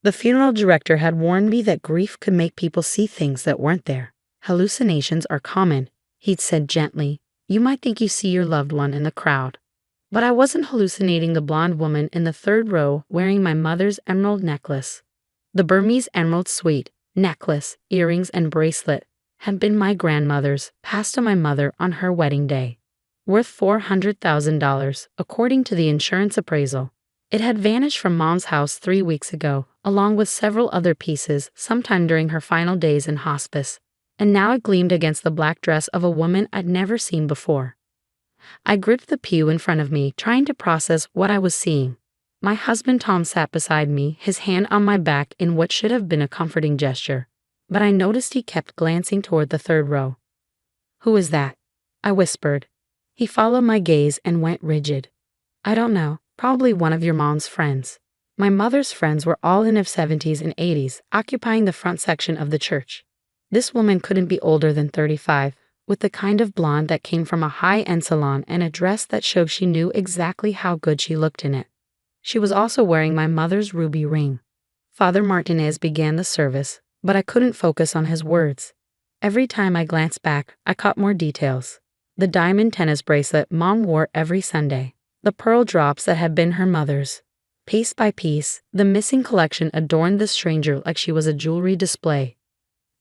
The funeral director had warned me that grief could make people see things that weren't there. Hallucinations are common, he'd said gently. You might think you see your loved one in the crowd. But I wasn't hallucinating the blonde woman in the third row wearing my mother's emerald necklace. The Burmese emerald suite, necklace, earrings, and bracelet had been my grandmother's, passed to my mother on her wedding day. Worth $400,000, according to the insurance appraisal. It had vanished from Mom's house 3 weeks ago, along with several other pieces sometime during her final days in hospice, and now it gleamed against the black dress of a woman I'd never seen before. I gripped the pew in front of me, trying to process what I was seeing. My husband Tom sat beside me, his hand on my back in what should have been a comforting gesture, but I noticed he kept glancing toward the third row. Who is that? I whispered. He followed my gaze and went rigid. I don't know, probably one of your mom's friends. My mother's friends were all in their 70s and 80s, occupying the front section of the church. This woman couldn't be older than 35, with the kind of blonde that came from a high-end salon and a dress that showed she knew exactly how good she looked in it. She was also wearing my mother's ruby ring. Father Martinez began the service, but I couldn't focus on his words. Every time I glanced back, I caught more details. The diamond tennis bracelet Mom wore every Sunday. The pearl drops that had been her mother's. Piece by piece, the missing collection adorned the stranger like she was a jewelry display.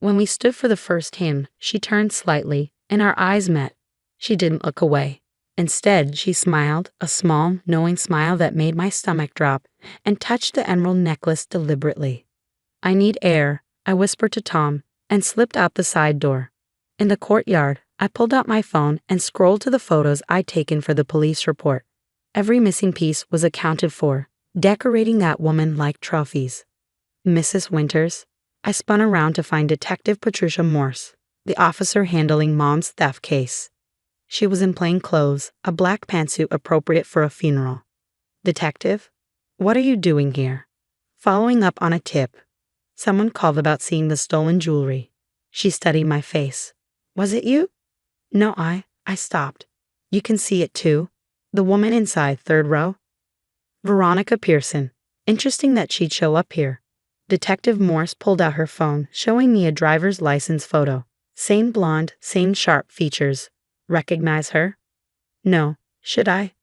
When we stood for the first hymn, she turned slightly, and our eyes met. She didn't look away. Instead, she smiled, a small, knowing smile that made my stomach drop, and touched the emerald necklace deliberately. I need air, I whispered to Tom, and slipped out the side door. In the courtyard, I pulled out my phone and scrolled to the photos I'd taken for the police report. Every missing piece was accounted for, decorating that woman like trophies. Mrs. Winters. I spun around to find Detective Patricia Morse, the officer handling Mom's theft case. She was in plain clothes, a black pantsuit appropriate for a funeral. Detective? What are you doing here? Following up on a tip. Someone called about seeing the stolen jewelry. She studied my face. Was it you? No, I stopped. You can see it too. The woman inside, third row? Veronica Pearson. Interesting that she'd show up here. Detective Morse pulled out her phone, showing me a driver's license photo. Same blonde, same sharp features. Recognize her? No. Should I?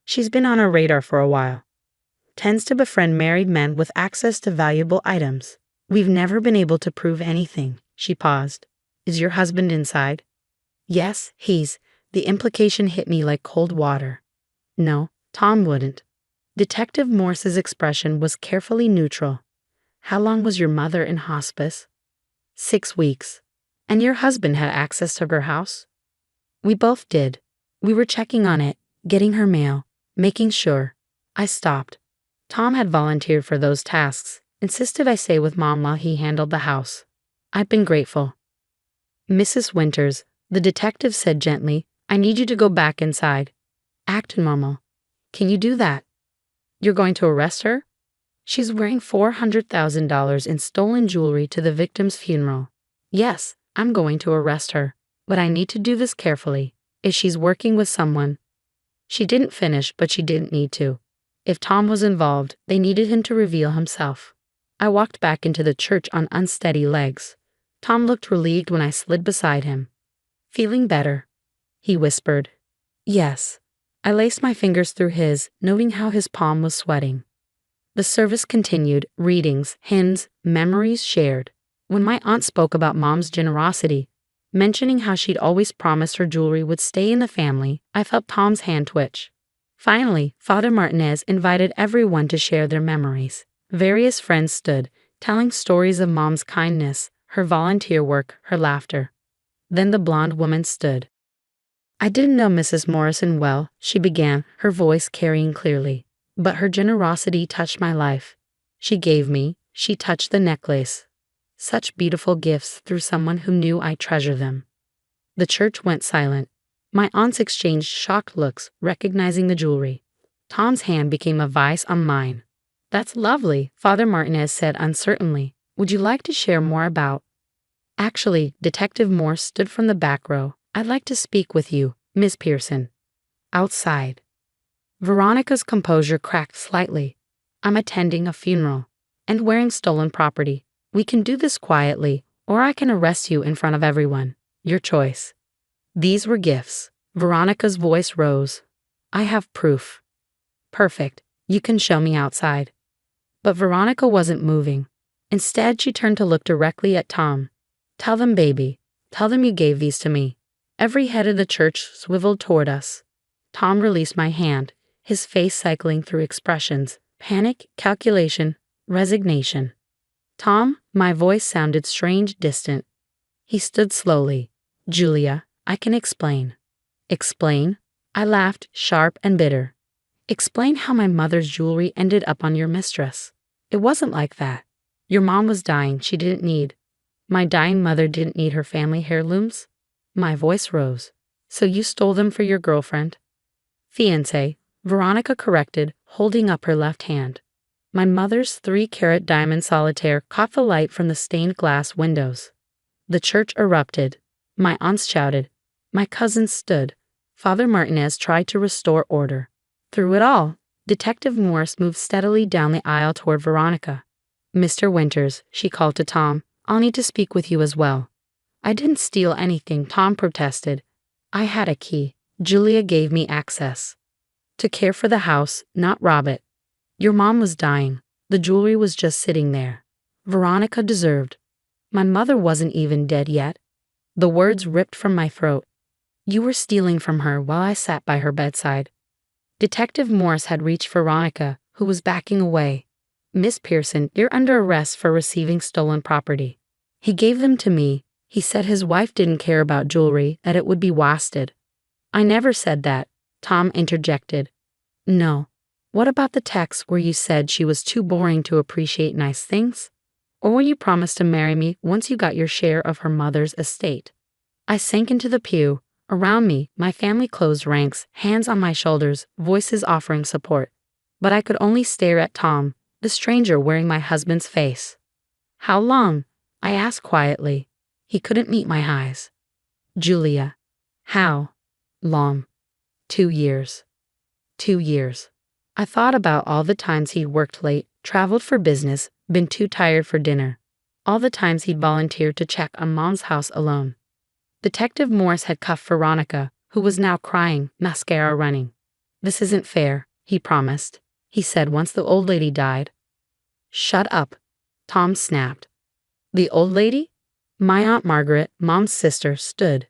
She's been on our radar for a while. Tends to befriend married men with access to valuable items. We've never been able to prove anything. She paused. Is your husband inside? Yes, The implication hit me like cold water. No, Tom wouldn't. Detective Morse's expression was carefully neutral. How long was your mother in hospice? 6 weeks. And your husband had access to her house? We both did. We were checking on it, getting her mail, making sure. I stopped. Tom had volunteered for those tasks, insisted I stay with Mom while he handled the house. I'd been grateful. Mrs. Winters, the detective said gently, I need you to go back inside. Act normal. Can you do that? You're going to arrest her? She's wearing $400,000 in stolen jewelry to the victim's funeral. Yes, I'm going to arrest her, but I need to do this carefully. If she's working with someone. She didn't finish, but she didn't need to. If Tom was involved, they needed him to reveal himself. I walked back into the church on unsteady legs. Tom looked relieved when I slid beside him. Feeling better? He whispered. Yes. I laced my fingers through his, noting how his palm was sweating. The service continued, readings, hymns, memories shared. When my aunt spoke about Mom's generosity, mentioning how she'd always promised her jewelry would stay in the family, I felt Tom's hand twitch. Finally, Father Martinez invited everyone to share their memories. Various friends stood, telling stories of Mom's kindness, her volunteer work, her laughter. Then the blonde woman stood. I didn't know Mrs. Morrison well, she began, her voice carrying clearly. But her generosity touched my life. She touched the necklace. Such beautiful gifts through someone who knew I treasure them. The church went silent. My aunts exchanged shocked looks, recognizing the jewelry. Tom's hand became a vice on mine. That's lovely, Father Martinez said uncertainly. Would you like to share more about? Actually, Detective Morse stood from the back row. I'd like to speak with you, Miss Pearson. Outside. Veronica's composure cracked slightly. I'm attending a funeral. and wearing stolen property. We can do this quietly, or I can arrest you in front of everyone. Your choice. These were gifts. Veronica's voice rose. I have proof. Perfect. You can show me outside. But Veronica wasn't moving. Instead, she turned to look directly at Tom. Tell them, baby. Tell them you gave these to me. Every head of the church swiveled toward us. Tom released my hand, his face cycling through expressions: panic, calculation, resignation. Tom, my voice sounded strange, distant. He stood slowly. Julia, I can explain. Explain? I laughed, sharp and bitter. Explain how my mother's jewelry ended up on your mistress. It wasn't like that. Your mom was dying, she didn't need. My dying mother didn't need her family heirlooms. My voice rose. So you stole them for your girlfriend? Fiancé, Veronica corrected, holding up her left hand. My mother's 3-carat diamond solitaire caught the light from the stained glass windows. The church erupted. My aunts shouted. My cousins stood. Father Martinez tried to restore order. Through it all, Detective Morse moved steadily down the aisle toward Veronica. Mr. Winters, she called to Tom, I'll need to speak with you as well. I didn't steal anything, Tom protested. I had a key. Julia gave me access. To care for the house, not rob it. Your mom was dying. The jewelry was just sitting there. Veronica deserved. My mother wasn't even dead yet. The words ripped from my throat. You were stealing from her while I sat by her bedside. Detective Morse had reached Veronica, who was backing away. Miss Pearson, you're under arrest for receiving stolen property. He gave them to me. He said his wife didn't care about jewelry, that it would be wasted. I never said that, Tom interjected. No. What about the text where you said she was too boring to appreciate nice things? Or when you promised to marry me once you got your share of her mother's estate? I sank into the pew. Around me, my family closed ranks, hands on my shoulders, voices offering support. But I could only stare at Tom, the stranger wearing my husband's face. How long? I asked quietly. He couldn't meet my eyes. Julia. How long? 2 years. 2 years. I thought about all the times he'd worked late, traveled for business, been too tired for dinner. All the times he'd volunteered to check on Mom's house alone. Detective Morse had cuffed Veronica, who was now crying, mascara running. This isn't fair, he promised. He said once the old lady died. Shut up, Tom snapped. The old lady? My Aunt Margaret, Mom's sister, stood.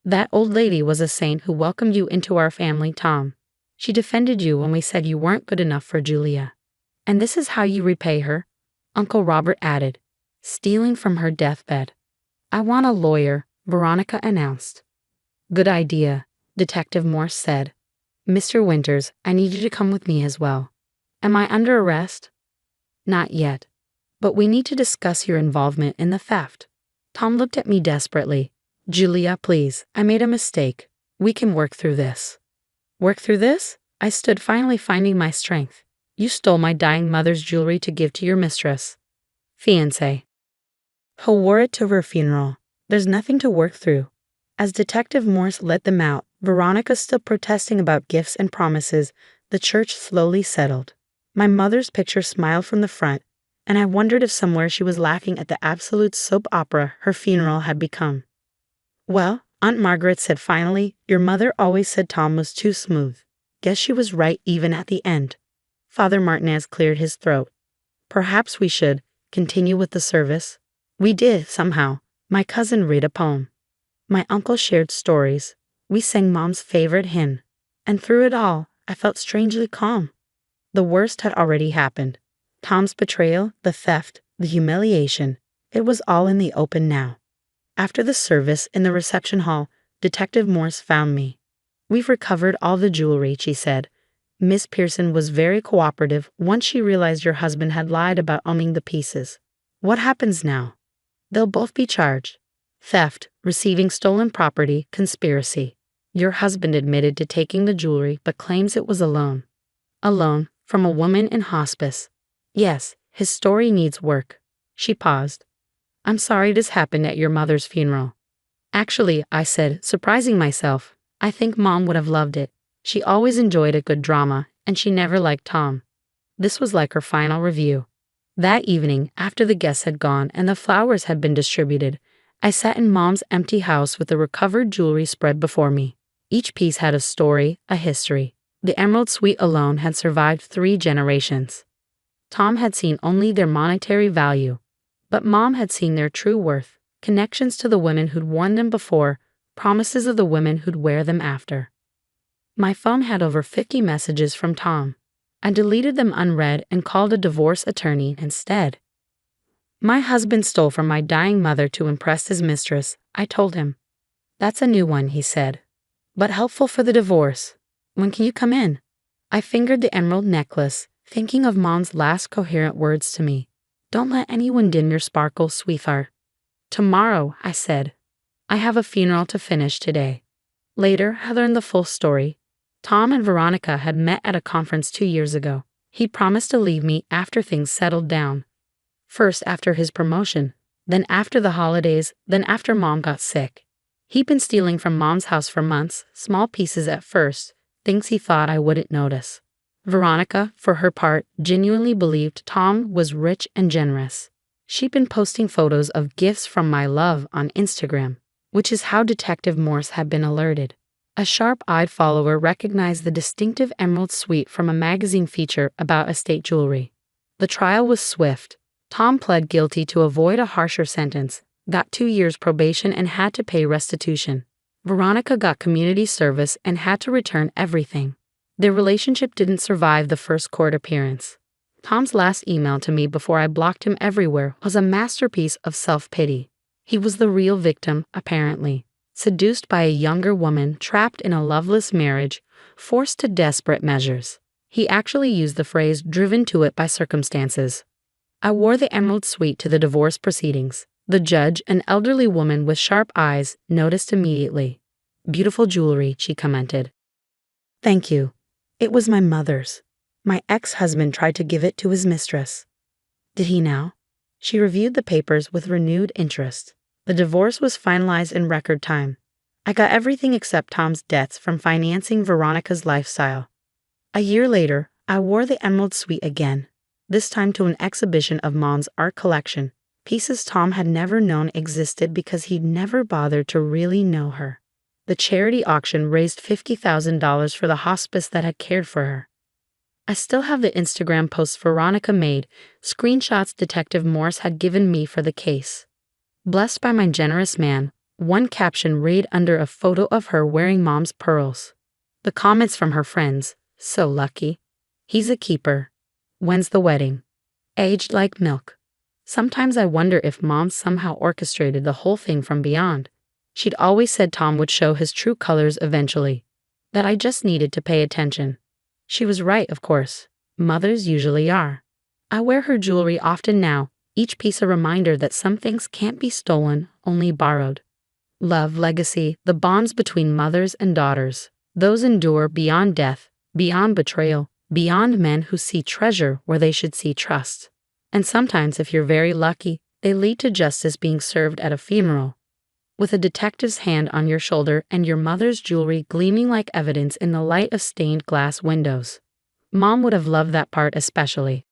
That old lady was a saint who welcomed you into our family, Tom. She defended you when we said you weren't good enough for Julia. And this is how you repay her, Uncle Robert added, stealing from her deathbed. I want a lawyer, Veronica announced. Good idea, Detective Morse said. Mr. Winters, I need you to come with me as well. Am I under arrest? Not yet. But we need to discuss your involvement in the theft. Tom looked at me desperately. Julia, please, I made a mistake. We can work through this. Work through this? I stood, finally finding my strength. You stole my dying mother's jewelry to give to your mistress. Fiancé. Who wore it to her funeral. There's nothing to work through. As Detective Morse let them out, Veronica still protesting about gifts and promises, the church slowly settled. My mother's picture smiled from the front, and I wondered if somewhere she was laughing at the absolute soap opera her funeral had become. Well, Aunt Margaret said finally, your mother always said Tom was too smooth. Guess she was right even at the end. Father Martinez cleared his throat. Perhaps we should continue with the service. We did, somehow. My cousin read a poem. My uncle shared stories. We sang Mom's favorite hymn. And through it all, I felt strangely calm. The worst had already happened. Tom's betrayal, the theft, the humiliation. It was all in the open now. After the service in the reception hall, Detective Morse found me. We've recovered all the jewelry, she said. Miss Pearson was very cooperative once she realized your husband had lied about owning the pieces. What happens now? They'll both be charged. Theft, receiving stolen property, conspiracy. Your husband admitted to taking the jewelry but claims it was a loan. A loan from a woman in hospice. Yes, his story needs work. She paused. I'm sorry this happened at your mother's funeral. Actually, I said, surprising myself, I think Mom would have loved it. She always enjoyed a good drama, and she never liked Tom. This was like her final review. That evening, after the guests had gone and the flowers had been distributed, I sat in Mom's empty house with the recovered jewelry spread before me. Each piece had a story, a history. The emerald suite alone had survived 3 generations. Tom had seen only their monetary value, but Mom had seen their true worth, connections to the women who'd worn them before, promises of the women who'd wear them after. My phone had over 50 messages from Tom. I deleted them unread and called a divorce attorney instead. My husband stole from my dying mother to impress his mistress, I told him. That's a new one, he said. But helpful for the divorce. When can you come in? I fingered the emerald necklace, thinking of Mom's last coherent words to me. Don't let anyone dim your sparkle, sweetheart. Tomorrow, I said. I have a funeral to finish today. Later, I learned the full story. Tom and Veronica had met at a conference 2 years ago. He promised to leave me after things settled down. First after his promotion, then after the holidays, then after Mom got sick. He'd been stealing from Mom's house for months, small pieces at first, things he thought I wouldn't notice. Veronica, for her part, genuinely believed Tom was rich and generous. She'd been posting photos of gifts from my love on Instagram, which is how Detective Morse had been alerted. A sharp-eyed follower recognized the distinctive emerald suite from a magazine feature about estate jewelry. The trial was swift. Tom pled guilty to avoid a harsher sentence, got 2 years probation and had to pay restitution. Veronica got community service and had to return everything. Their relationship didn't survive the first court appearance. Tom's last email to me before I blocked him everywhere was a masterpiece of self-pity. He was the real victim, apparently. Seduced by a younger woman, trapped in a loveless marriage, forced to desperate measures. He actually used the phrase driven to it by circumstances. I wore the emerald suite to the divorce proceedings. The judge, an elderly woman with sharp eyes, noticed immediately. Beautiful jewelry, she commented. Thank you. It was my mother's. My ex-husband tried to give it to his mistress. Did he now? She reviewed the papers with renewed interest. The divorce was finalized in record time. I got everything except Tom's debts from financing Veronica's lifestyle. A year later, I wore the emerald suite again, this time to an exhibition of Mom's art collection, pieces Tom had never known existed because he'd never bothered to really know her. The charity auction raised $50,000 for the hospice that had cared for her. I still have the Instagram posts Veronica made, screenshots Detective Morse had given me for the case. Blessed by my generous man, one caption read under a photo of her wearing Mom's pearls. The comments from her friends, so lucky. He's a keeper. When's the wedding? Aged like milk. Sometimes I wonder if Mom somehow orchestrated the whole thing from beyond. She'd always said Tom would show his true colors eventually, that I just needed to pay attention. She was right, of course. Mothers usually are. I wear her jewelry often now, each piece a reminder that some things can't be stolen, only borrowed. Love, legacy, the bonds between mothers and daughters, those endure beyond death, beyond betrayal, beyond men who see treasure where they should see trust. And sometimes, if you're very lucky, they lead to justice being served at a funeral. With a detective's hand on your shoulder and your mother's jewelry gleaming like evidence in the light of stained glass windows. Mom would have loved that part especially.